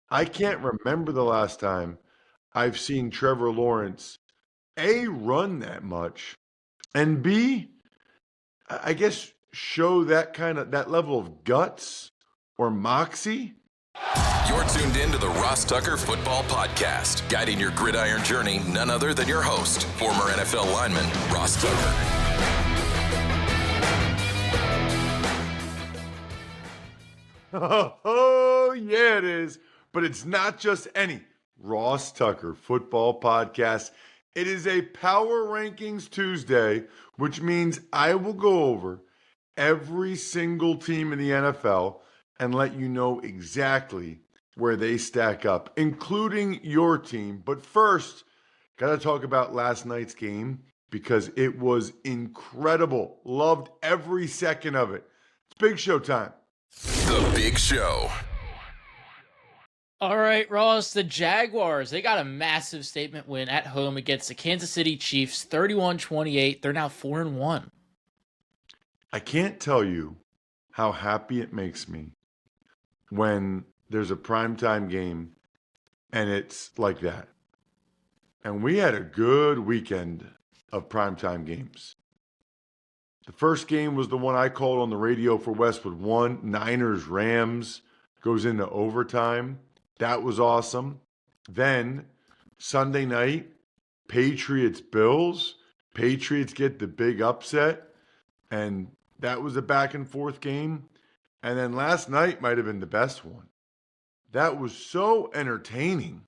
I can't remember the last time I've seen Trevor Lawrence A, run that much, and B, I guess show that level of guts or moxie. You're tuned in to the Ross Tucker Football Podcast, guiding your gridiron journey, none other than your host, former NFL lineman, Ross Tucker. Oh, yeah, it is. But it's not just any Ross Tucker Football Podcast. It is a Power Rankings Tuesday, which means I will go over every single team in the NFL and let you know exactly where they stack up, including your team. But first, got to talk about last night's game because it was incredible. Loved every second of it. It's Big Show time. The Big Show. All right, Ross, the Jaguars, they got a massive statement win at home against the Kansas City Chiefs, 31-28. They're now 4-1. I can't tell you how happy it makes me when there's a primetime game and it's like that. And we had a good weekend of primetime games. The first game was the one I called on the radio for Westwood 1, Niners-Rams, goes into overtime. That was awesome. Then Sunday night, Patriots-Bills. Patriots get the big upset, and that was a back and forth game. And then last night might have been the best one. That was so entertaining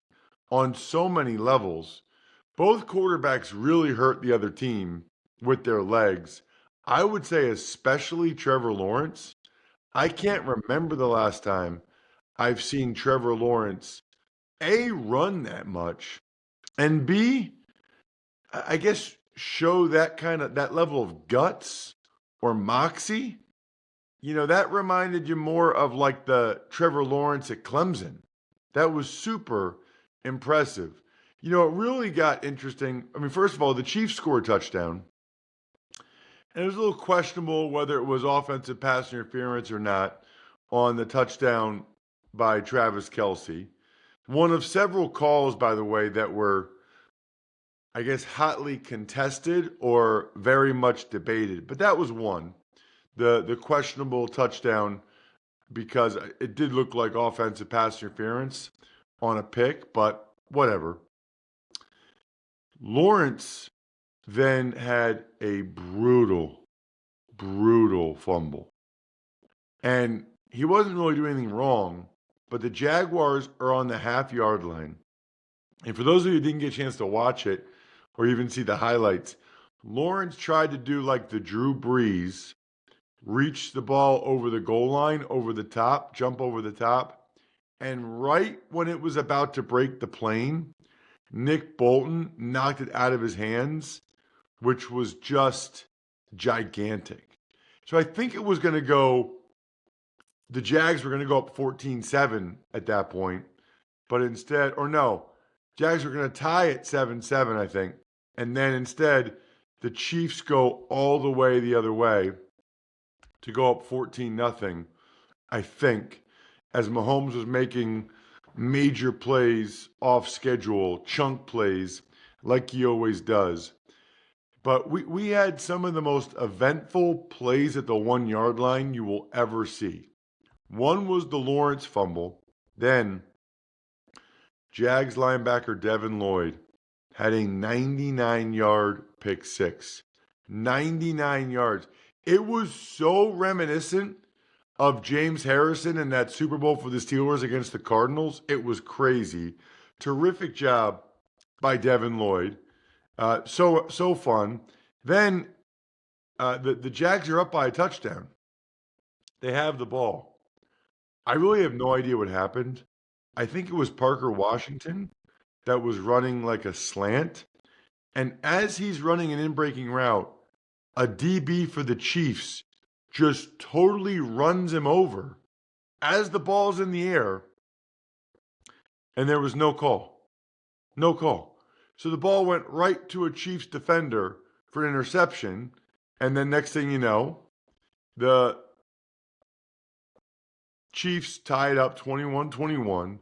on so many levels. Both quarterbacks really hurt the other team with their legs. I would say especially Trevor Lawrence. I can't remember the last time I've seen Trevor Lawrence A, run that much, and B, I guess show that level of guts or moxie. You know, that reminded you more of like the Trevor Lawrence at Clemson. That was super impressive. You know, it really got interesting. I mean, first of all, the Chiefs scored a touchdown. And it was a little questionable whether it was offensive pass interference or not on the touchdown by Travis Kelce. One of several calls, by the way, that were, I guess, hotly contested or very much debated. But that was one. The questionable touchdown, because it did look like offensive pass interference on a pick, but whatever. Lawrence then had a brutal fumble. And he wasn't really doing anything wrong, but the Jaguars are on the half-yard line. And for those of you who didn't get a chance to watch it or even see the highlights, Lawrence tried to do like the Drew Brees, reach the ball over the goal line, over the top, jump over the top. And right when it was about to break the plane, Nick Bolton knocked it out of his hands, which was just gigantic. So I think it was going to go, the Jags were going to go up 14-7 at that point. But instead, or no, Jags were going to tie at 7-7, I think. And then instead, the Chiefs go all the way the other way to go up 14-0, I think, as Mahomes was making major plays off schedule, chunk plays, like he always does. But we had some of the most eventful plays at the 1-yard line you will ever see. One was the Lawrence fumble. Then Jags linebacker Devin Lloyd had a 99-yard pick six. 99 yards. It was so reminiscent of James Harrison in that Super Bowl for the Steelers against the Cardinals. It was crazy. Terrific job by Devin Lloyd. So fun. Then the Jags are up by a touchdown. They have the ball. I really have no idea what happened. I think it was Parker Washington that was running like a slant. And as he's running an in-breaking route, a DB for the Chiefs just totally runs him over as the ball's in the air. And there was no call. No call. So the ball went right to a Chiefs defender for an interception. And then next thing you know, the Chiefs tied up 21-21.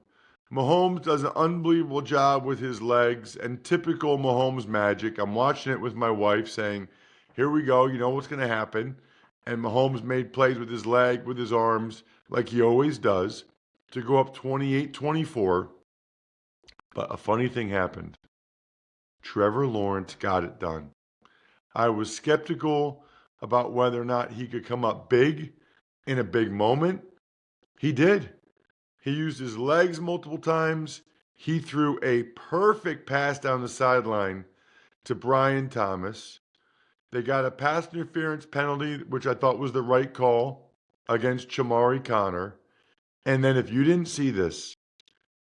Mahomes does an unbelievable job with his legs and typical Mahomes magic. I'm watching it with my wife saying, here we go, you know what's going to happen. And Mahomes made plays with his leg, with his arms, like he always does, to go up 28-24. But a funny thing happened. Trevor Lawrence got it done. I was skeptical about whether or not he could come up big in a big moment. He did. He used his legs multiple times. He threw a perfect pass down the sideline to Brian Thomas. They got a pass interference penalty, which I thought was the right call against Chamari Connor. And then if you didn't see this,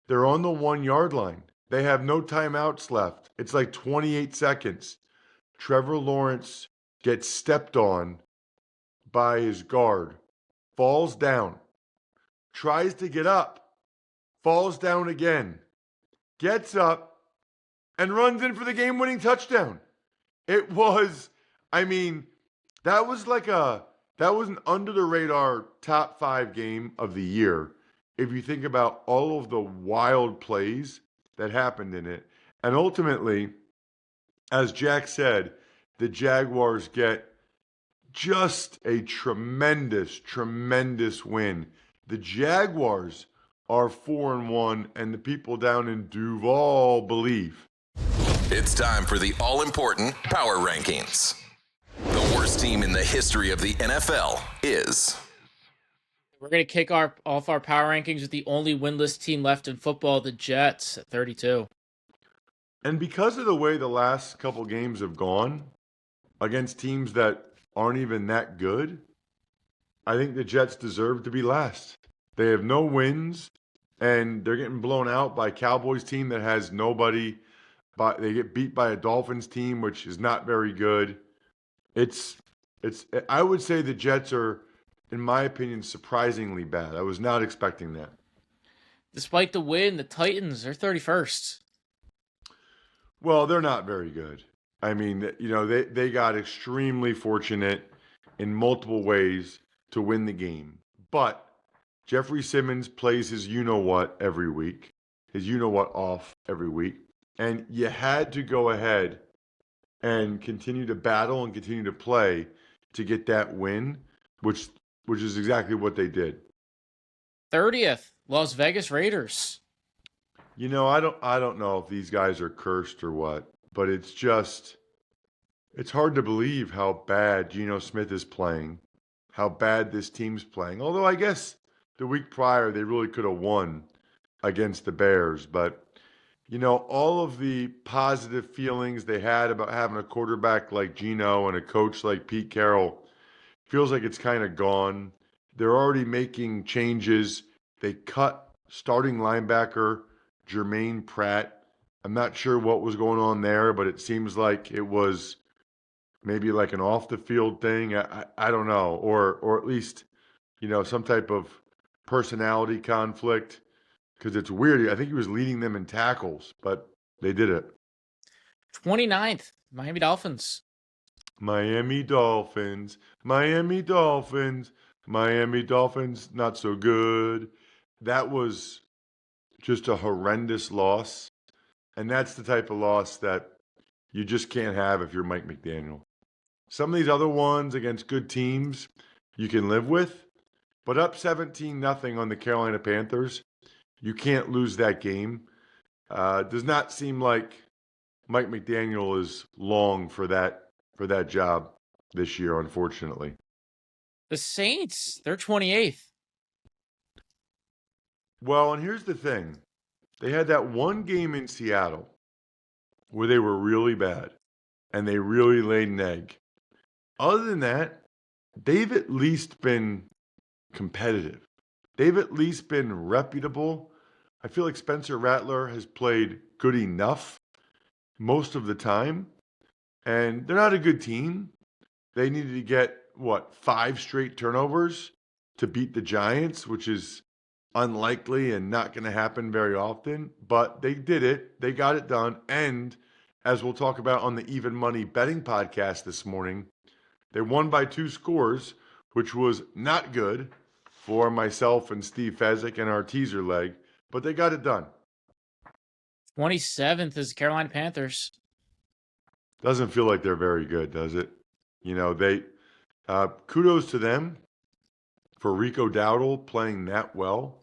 they're on the 1-yard line. They have no timeouts left. It's like 28 seconds. Trevor Lawrence gets stepped on by his guard, falls down, tries to get up, falls down again, gets up, and runs in for the game-winning touchdown. It was, that was an under-the-radar top 5 game of the year if you think about all of the wild plays that happened in it. And ultimately, as Jack said, the Jaguars get just a tremendous, tremendous win. The Jaguars are 4-1, and the people down in Duval believe. It's time for the all-important Power Rankings. The worst team in the history of the NFL is... We're going to kick off our power rankings with the only winless team left in football, the Jets, at 32. And because of the way the last couple games have gone against teams that aren't even that good, I think the Jets deserve to be last. They have no wins, and they're getting blown out by a Cowboys team that has nobody. But they get beat by a Dolphins team, which is not very good. I would say the Jets are, in my opinion, surprisingly bad. I was not expecting that. Despite the win, the Titans are 31st. Well, they're not very good. They got extremely fortunate in multiple ways to win the game. But Jeffrey Simmons plays his you-know-what every week, his you-know-what off every week. And you had to go ahead and continue to battle and continue to play to get that win, which is exactly what they did. 30th, Las Vegas Raiders. I don't know if these guys are cursed or what, but it's hard to believe how bad Geno Smith is playing, how bad this team's playing. Although I guess the week prior they really could have won against the Bears, but all of the positive feelings they had about having a quarterback like Geno and a coach like Pete Carroll feels like it's kind of gone. They're already making changes. They cut starting linebacker Jermaine Pratt. I'm not sure what was going on there, but it seems like it was maybe like an off-the-field thing. I don't know, or at least, some type of personality conflict. Because it's weird. I think he was leading them in tackles, but they did it. 29th, Miami Dolphins. Miami Dolphins, Miami Dolphins, Miami Dolphins, not so good. That was just a horrendous loss. And that's the type of loss that you just can't have if you're Mike McDaniel. Some of these other ones against good teams you can live with, but up 17-0 on the Carolina Panthers, you can't lose that game. Does not seem like Mike McDaniel is long for that job this year, unfortunately. The Saints, they're 28th. Well, and here's the thing. They had that one game in Seattle where they were really bad and they really laid an egg. Other than that, they've at least been competitive. They've at least been reputable. I feel like Spencer Rattler has played good enough most of the time. And they're not a good team. They needed to get, 5 straight turnovers to beat the Giants, which is unlikely and not going to happen very often. But they did it. They got it done. And as we'll talk about on the Even Money Betting podcast this morning, they won by 2 scores, which was not good for myself and Steve Fezzik and our teaser leg. But they got it done. 27th is the Carolina Panthers. Doesn't feel like they're very good, does it? They kudos to them for Rico Dowdle playing that well.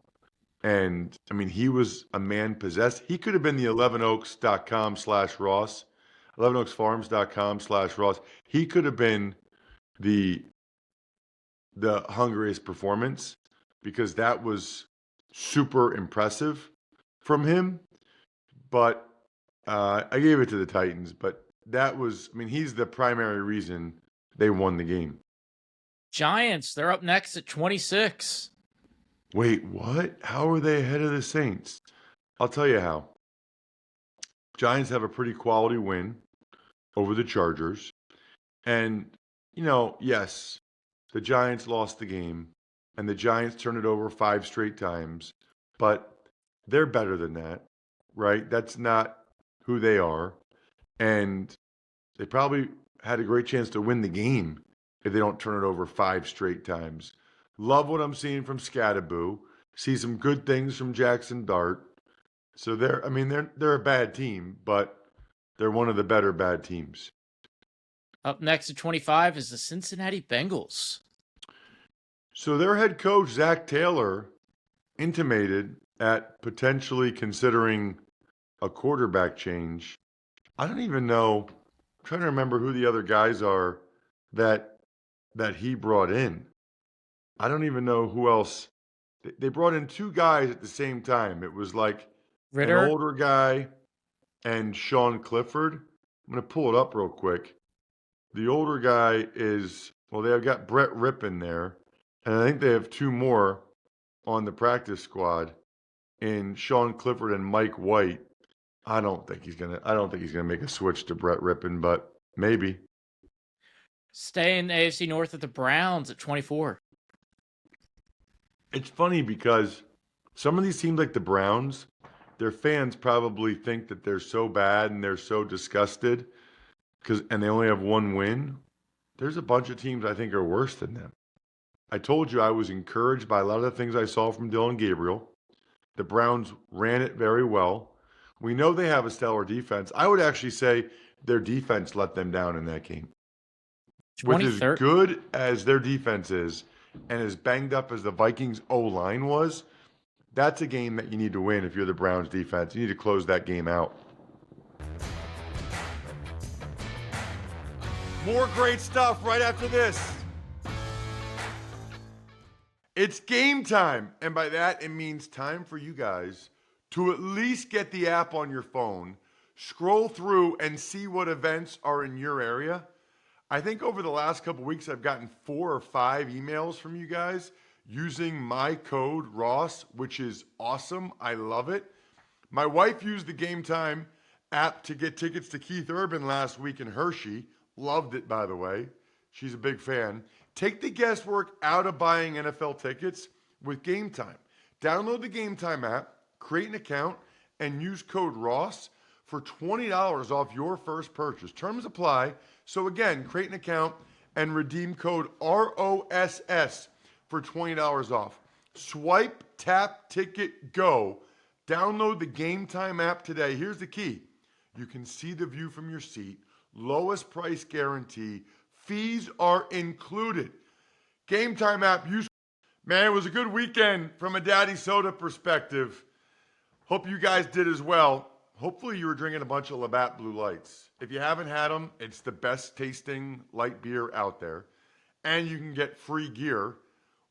And I mean, he was a man possessed. He could have been the 11oaks.com/Ross, 11oaksfarms.com/Ross. He could have been the hungriest performance because that was super impressive from him. But I gave it to the Titans. But that was, I mean, he's the primary reason they won the game. Giants, they're up next at 26. Wait, what? How are they ahead of the Saints? I'll tell you how. Giants have a pretty quality win over the Chargers. And, yes, the Giants lost the game, and the Giants turned it over 5 straight times, but they're better than that, right? That's not who they are. And they probably had a great chance to win the game if they don't turn it over 5 straight times. Love what I'm seeing from Scattaboo. See some good things from Jackson Dart. So they're a bad team, but they're one of the better bad teams. Up next at 25 is the Cincinnati Bengals. So their head coach, Zach Taylor, intimated at potentially considering a quarterback change. I don't even know. I'm trying to remember who the other guys are that he brought in. I don't even know who else. They brought in 2 guys at the same time. It was like Ritter. an older guy and Sean Clifford. I'm going to pull it up real quick. The older guy is, they've got Brett Rippon there. And I think they have 2 more on the practice squad in Sean Clifford and Mike White. I don't think he's gonna make a switch to Brett Rippon, but maybe. Stay in the AFC North at the Browns at 24. It's funny because some of these teams like the Browns, their fans probably think that they're so bad and they're so disgusted and they only have 1 win. There's a bunch of teams I think are worse than them. I told you I was encouraged by a lot of the things I saw from Dylan Gabriel. The Browns ran it very well. We know they have a stellar defense. I would actually say their defense let them down in that game. With as good as their defense is and as banged up as the Vikings O-line was, that's a game that you need to win if you're the Browns defense. You need to close that game out. More great stuff right after this. It's game time. And by that, it means time for you guys to at least get the app on your phone, scroll through and see what events are in your area. I think over the last couple weeks, I've gotten 4 or 5 emails from you guys using my code Ross, which is awesome. I love it. My wife used the Game Time app to get tickets to Keith Urban last week in Hershey. Loved it, by the way. She's a big fan. Take the guesswork out of buying NFL tickets with Game Time. Download the Game Time app, create an account, and use code Ross for $20 off your first purchase. Terms apply. So again, create an account and redeem code ROSS for $20 off. Swipe, tap, ticket, go. Download the Game Time app today. Here's the key. You can see the view from your seat. Lowest price guarantee. Fees are included. Game Time app. Man, it was a good weekend from a Daddy Soda perspective. Hope you guys did as well. Hopefully you were drinking a bunch of Labatt Blue Lights. If you haven't had them, it's the best tasting light beer out there. And you can get free gear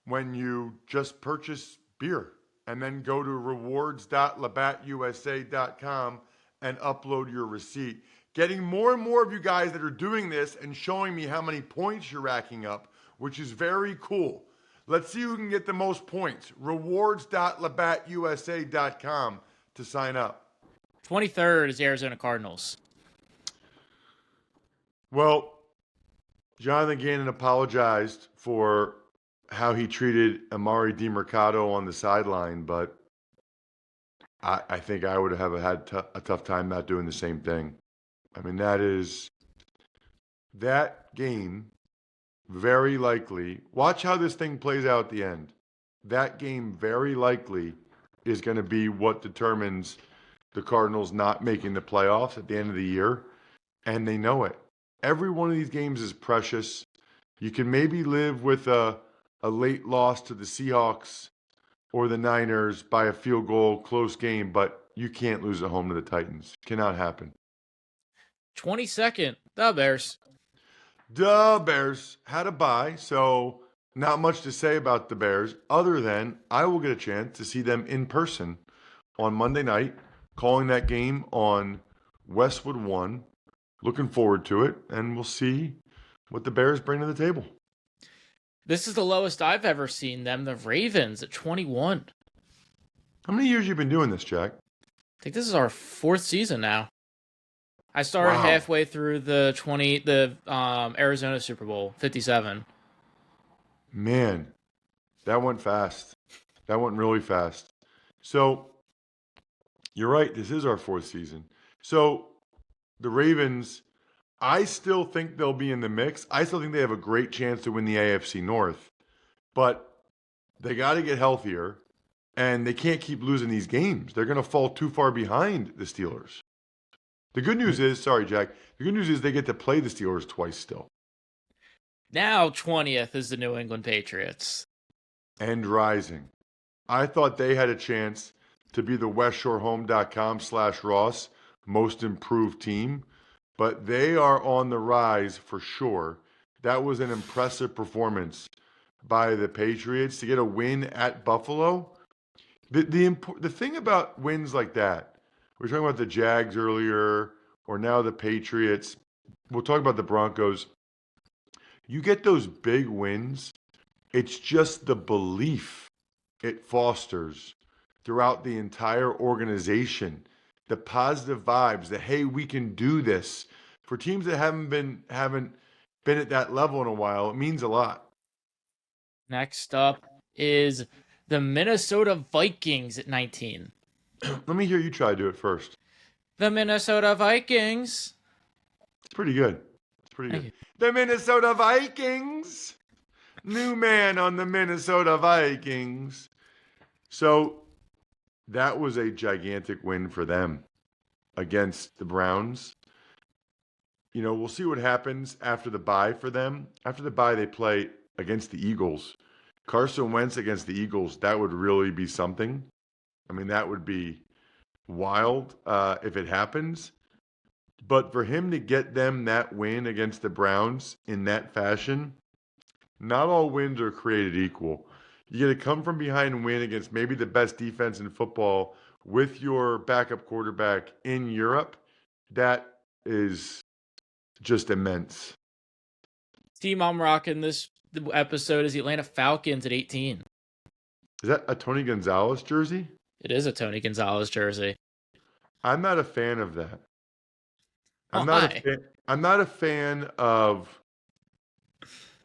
when you just purchase beer. And then go to rewards.labattusa.com and upload your receipt. Getting more and more of you guys that are doing this and showing me how many points you're racking up, which is very cool. Let's see who can get the most points. Rewards.labattusa.com to sign up. 23rd is the Arizona Cardinals. Well, Jonathan Gannon apologized for how he treated Amari DiMercato on the sideline, but I think I would have had a tough time not doing the same thing. I mean, that game very likely, watch how this thing plays out at the end. That game very likely is going to be what determines the Cardinals not making the playoffs at the end of the year, and they know it. Every one of these games is precious. You can maybe live with a late loss to the Seahawks or the Niners by a field goal, close game, but you can't lose at home to the Titans. Cannot happen. 22nd, the Bears. The Bears had a bye, so not much to say about the Bears other than I will get a chance to see them in person on Monday night, calling that game on Westwood 1. Looking forward to it, and we'll see what the Bears bring to the table. This is the lowest I've ever seen them, the Ravens at 21. How many years you been doing this, Jack? I think this is our 4th season now. I started halfway through the Arizona Super Bowl, 57. Man, that went fast. That went really fast. So, you're right. This is our 4th season. So, the Ravens, I still think they'll be in the mix. I still think they have a great chance to win the AFC North. But they got to get healthier, and they can't keep losing these games. They're going to fall too far behind the Steelers. The good news is, sorry, Jack, the good news is they get to play the Steelers twice still. Now 20th is the New England Patriots. And rising. I thought they had a chance to be the westshorehome.com/Ross most improved team, but they are on the rise for sure. That was an impressive performance by the Patriots to get a win at Buffalo. The thing about wins like that, we were talking about the Jags earlier, or now the Patriots. We'll talk about the Broncos. You get those big wins, it's just the belief it fosters throughout the entire organization. The positive vibes, the hey, we can do this. For teams that haven't been at that level in a while, it means a lot. Next up is the Minnesota Vikings at 19. Let me hear you try to do it first. The Minnesota Vikings. It's pretty good. It's pretty good. The Minnesota Vikings. New man on the Minnesota Vikings. So that was a gigantic win for them against the Browns. You know, we'll see what happens after the bye for them. After the bye, they play against the Eagles. Carson Wentz against the Eagles, that would really be something. I mean, that would be wild if it happens. But for him to get them that win against the Browns in that fashion, not all wins are created equal. You get to come from behind and win against maybe the best defense in football with your backup quarterback in Europe. That is just immense. Team I'm rocking this episode is the Atlanta Falcons at 18. Is that a Tony Gonzalez jersey? It is a Tony Gonzalez jersey. I'm not a fan of that. I'm Why? not a fan of,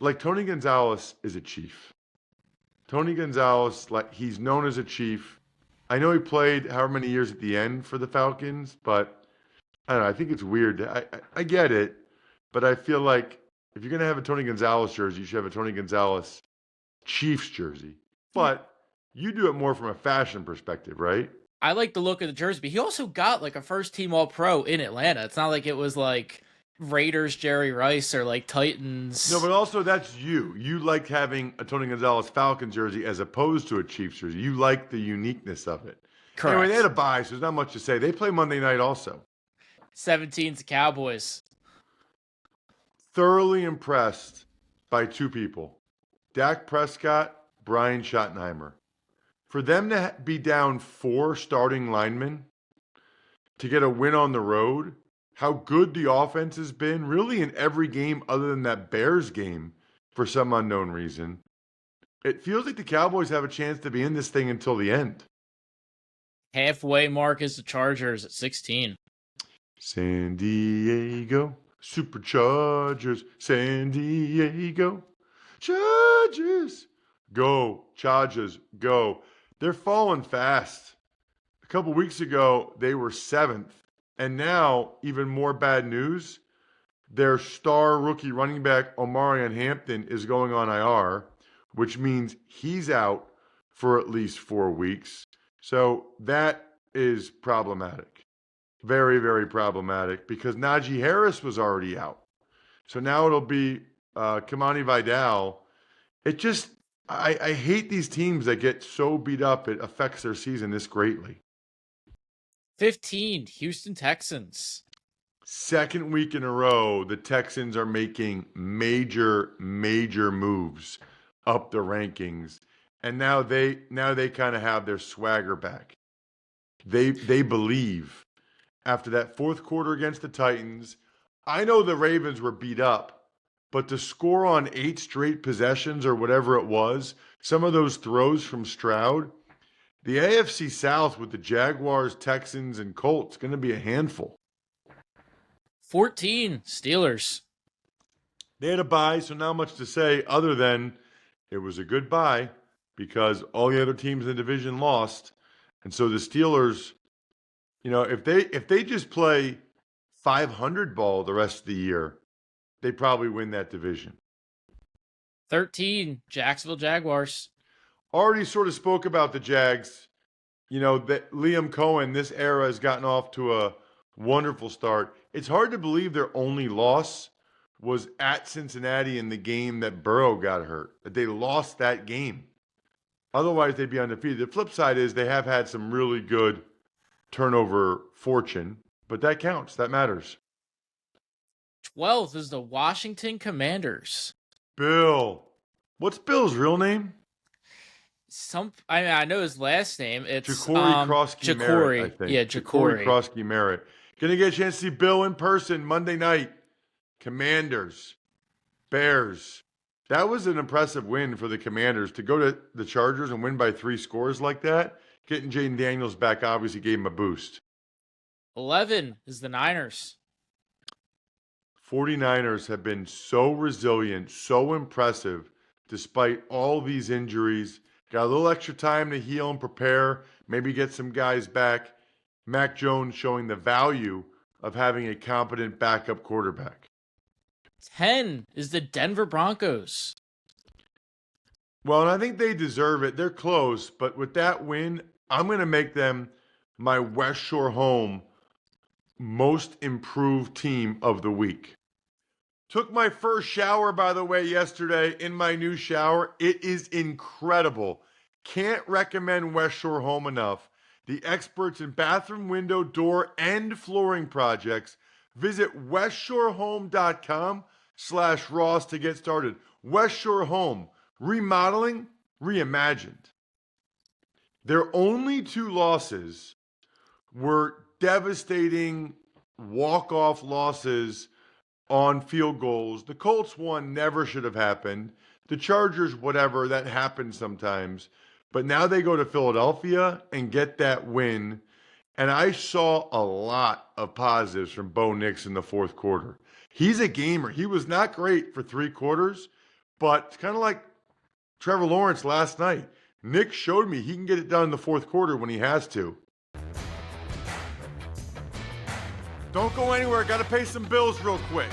like, Tony Gonzalez is a Chief. Tony Gonzalez, like, he's known as a Chief. I know he played however many years at the end for the Falcons, but I don't know. I think it's weird. I get it, but I feel like if you're going to have a Tony Gonzalez jersey, you should have a Tony Gonzalez Chiefs jersey. But you do it more from a fashion perspective, right? I like the look of the jersey, but he also got like a first team All-Pro in Atlanta. It's not like it was like Raiders Jerry Rice or like Titans. No, but also that's you. You liked having a Tony Gonzalez Falcons jersey as opposed to a Chiefs jersey. You like the uniqueness of it. Correct. Anyway, they had a bye, so there's not much to say. They play Monday night also. 17's the Cowboys. Thoroughly impressed by two people. Dak Prescott, Brian Schottenheimer. For them to be down 4 starting linemen to get a win on the road, how good the offense has been, really in every game other than that Bears game for some unknown reason. It feels like the Cowboys have a chance to be in this thing until the end. Halfway mark is the Chargers at 16. San Diego Superchargers, San Diego Chargers. Go, Chargers, go. They're falling fast. A couple weeks ago, they were 7th. And now, even more bad news, their star rookie running back, Omarion Hampton, is going on IR, which means he's out for at least 4 weeks. So that is problematic. Very, very problematic because Najee Harris was already out. So now it'll be Kamani Vidal. It just, I hate these teams that get so beat up it affects their season this greatly. 15, Houston Texans. Second week in a row, the Texans are making major, major moves up the rankings. And now they kind of have their swagger back. They believe after that fourth quarter against the Titans. I know the Ravens were beat up, but to score on 8 straight possessions or whatever it was, some of those throws from Stroud, the AFC South with the Jaguars, Texans, and Colts going to be a handful. 14, Steelers. They had a bye, so not much to say other than it was a good bye because all the other teams in the division lost. And so the Steelers, if they just play 500 ball the rest of the year, they probably win that division. 13, Jacksonville Jaguars. Already sort of spoke about the Jags. That Liam Cohen, this era has gotten off to a wonderful start. It's hard to believe their only loss was at Cincinnati in the game that Burrow got hurt. That they lost that game. Otherwise, they'd be undefeated. The flip side is they have had some really good turnover fortune, but that counts. That matters. 12th is the Washington Commanders. Bill. What's Bill's real name? I know his last name. It's Ja'Cory Krosky Merritt, I think. Yeah, Ja'Cory Krosky Merritt. Gonna get a chance to see Bill in person Monday night. Commanders. Bears. That was an impressive win for the Commanders. To go to the Chargers and win by 3 scores like that, getting Jaden Daniels back obviously gave him a boost. 11 is the Niners. 49ers have been so resilient, so impressive, despite all these injuries. Got a little extra time to heal and prepare, maybe get some guys back. Mac Jones showing the value of having a competent backup quarterback. 10 is the Denver Broncos. Well, and I think they deserve it. They're close, but with that win, I'm going to make them my West Shore home most improved team of the week. Took my first shower, by the way, yesterday in my new shower. It is incredible. Can't recommend West Shore Home enough. The experts in bathroom, window, door, and flooring projects. Visit westshorehome.com/Ross to get started. West Shore Home, remodeling, reimagined. Their only 2 losses were devastating walk-off losses on field goals. The Colts one never should have happened. The Chargers, whatever, that happens sometimes. But now they go to Philadelphia and get that win. And I saw a lot of positives from Bo Nix in the fourth quarter. He's a gamer. He was not great for 3 quarters, but it's kind of like Trevor Lawrence last night. Nick showed me he can get it done in the fourth quarter when he has to. Don't go anywhere. Got to pay some bills real quick.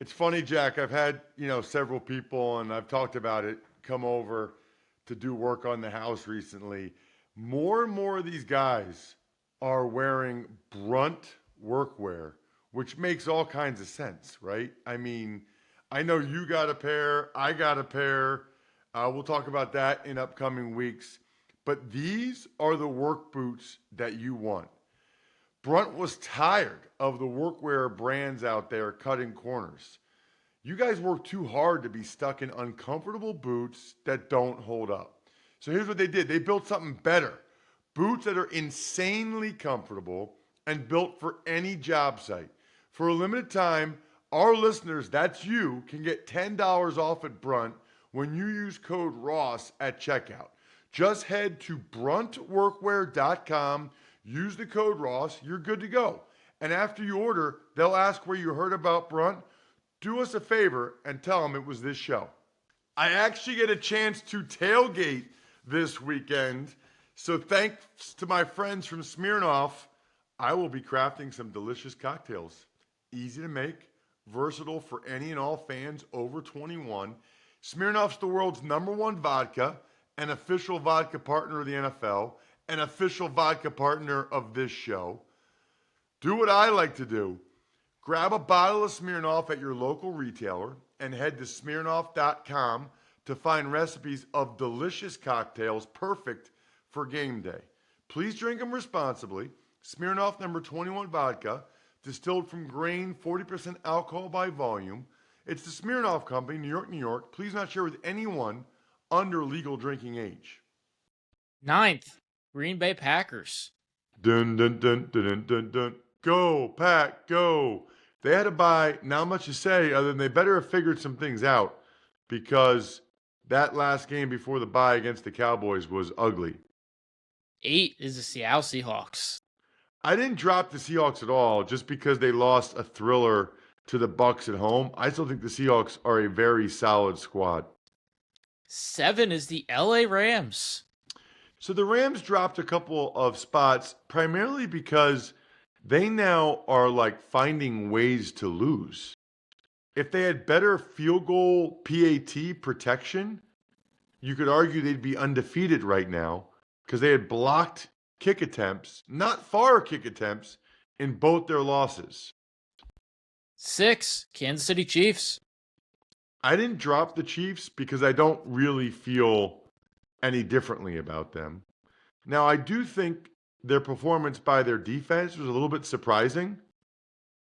It's funny, Jack. I've had, several people, and I've talked about it, come over to do work on the house recently. More and more of these guys are wearing Brunt workwear, which makes all kinds of sense, right? I mean, I know you got a pair. I got a pair. We'll talk about that in upcoming weeks. But these are the work boots that you want. Brunt was tired of the workwear brands out there cutting corners. You guys work too hard to be stuck in uncomfortable boots that don't hold up. So here's what they did. They built something better. Boots that are insanely comfortable and built for any job site. For a limited time, our listeners, that's you, can get $10 off at Brunt when you use code ROSS at checkout. Just head to bruntworkwear.com. Use the code ROSS, you're good to go. And after you order, they'll ask where you heard about Brunt. Do us a favor and tell them it was this show. I actually get a chance to tailgate this weekend. So thanks to my friends from Smirnoff, I will be crafting some delicious cocktails. Easy to make, versatile for any and all fans over 21. Smirnoff's the world's #1 vodka, an official vodka partner of the NFL. an official vodka partner of this show, do what I like to do. Grab a bottle of Smirnoff at your local retailer and head to Smirnoff.com to find recipes of delicious cocktails perfect for game day. Please drink them responsibly. Smirnoff number 21 vodka, distilled from grain, 40% alcohol by volume. It's the Smirnoff Company, New York, New York. Please not share with anyone under legal drinking age. 9th, Green Bay Packers. Dun, dun, dun, dun, dun, dun, dun. Go, Pack, go. They had to buy, not much to say, other than they better have figured some things out, because that last game before the bye against the Cowboys was ugly. 8 is the Seattle Seahawks. I didn't drop the Seahawks at all just because they lost a thriller to the Bucs at home. I still think the Seahawks are a very solid squad. 7 is the LA Rams. So the Rams dropped a couple of spots primarily because they now are like finding ways to lose. If they had better field goal PAT protection, you could argue they'd be undefeated right now because they had blocked kick attempts, not far kick attempts, in both their losses. 6, Kansas City Chiefs. I didn't drop the Chiefs because I don't really feel any differently about them. Now, I do think their performance by their defense was a little bit surprising.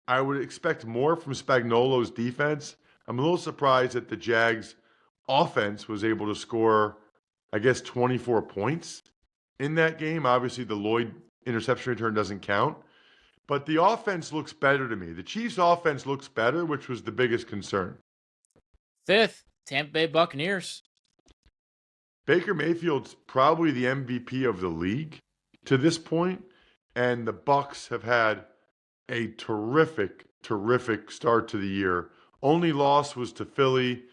I would expect more from Spagnuolo's defense. I'm a little surprised that the Jags' offense was able to score, 24 points in that game. Obviously, the Lloyd interception return doesn't count. But the offense looks better to me. The Chiefs' offense looks better, which was the biggest concern. 5th, Tampa Bay Buccaneers. Baker Mayfield's probably the MVP of the league to this point, and the Bucs have had a terrific start to the year. Only loss was to Philly,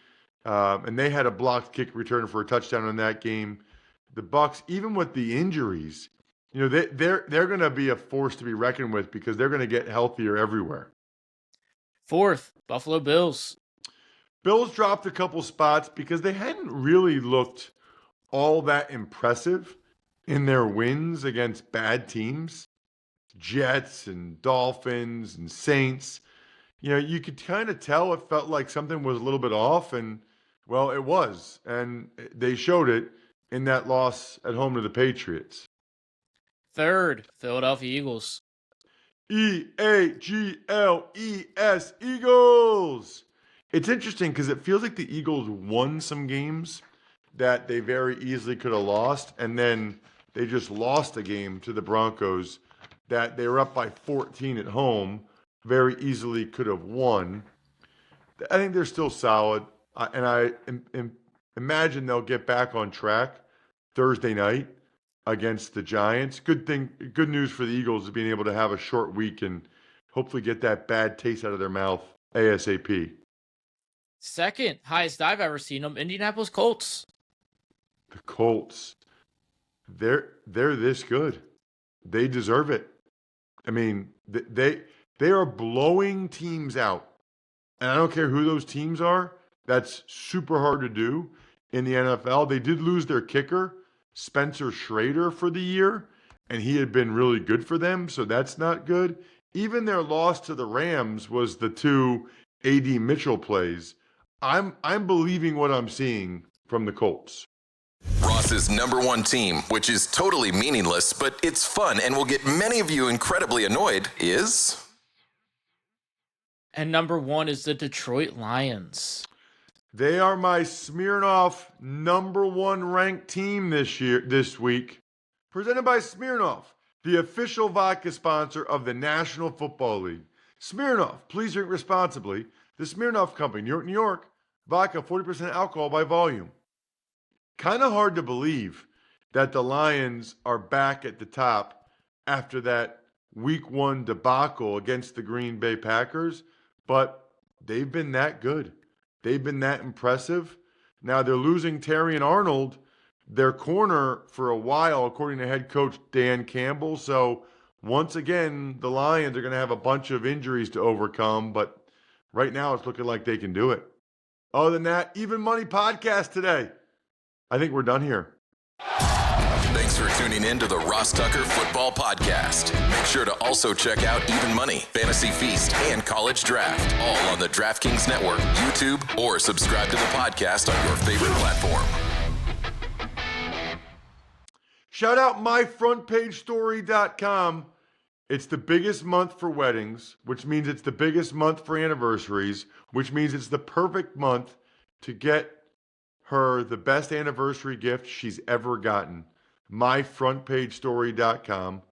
and they had a blocked kick return for a touchdown in that game. The Bucs, even with the injuries, they're going to be a force to be reckoned with because they're going to get healthier everywhere. 4th, Buffalo Bills. Bills dropped a couple spots because they hadn't really looked all that impressive in their wins against bad teams. Jets and Dolphins and Saints. You could kind of tell it felt like something was a little bit off, and, well, it was. And they showed it in that loss at home to the Patriots. 3rd, Philadelphia Eagles. Eagles, Eagles. It's interesting because it feels like the Eagles won some games that they very easily could have lost, and then they just lost a game to the Broncos that they were up by 14 at home, very easily could have won. I think they're still solid, and I imagine they'll get back on track Thursday night against the Giants. Good news for the Eagles is being able to have a short week and hopefully get that bad taste out of their mouth ASAP. 2nd, highest I've ever seen them, Indianapolis Colts. The Colts, they're this good. They deserve it. I mean, they are blowing teams out. And I don't care who those teams are. That's super hard to do in the NFL. They did lose their kicker, Spencer Schrader, for the year, and he had been really good for them, so that's not good. Even their loss to the Rams was the 2 A.D. Mitchell plays. I'm believing what I'm seeing from the Colts. Ross's number one team, which is totally meaningless, but it's fun and will get many of you incredibly annoyed, is... And number 1 is the Detroit Lions. They are my Smirnoff number 1 ranked team this week. Presented by Smirnoff, the official vodka sponsor of the National Football League. Smirnoff, please drink responsibly. The Smirnoff Company, New York, New York. Vodka, 40% alcohol by volume. Kind of hard to believe that the Lions are back at the top after that Week 1 debacle against the Green Bay Packers, but they've been that good. They've been that impressive. Now they're losing Terry and Arnold, their corner, for a while, according to head coach Dan Campbell. So once again, the Lions are going to have a bunch of injuries to overcome, but right now it's looking like they can do it. Other than that, Even Money podcast today. I think we're done here. Thanks for tuning in to the Ross Tucker Football Podcast. Make sure to also check out Even Money, Fantasy Feast, and College Draft, all on the DraftKings Network, YouTube, or subscribe to the podcast on your favorite platform. Shout out myfrontpagestory.com. It's the biggest month for weddings, which means it's the biggest month for anniversaries, which means it's the perfect month to get her the best anniversary gift she's ever gotten. myfrontpagestory.com.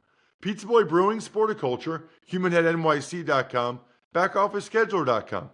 Pizza Boy Brewing, Sporticulture, HumanHeadNYC.com, BackOfficeScheduler.com.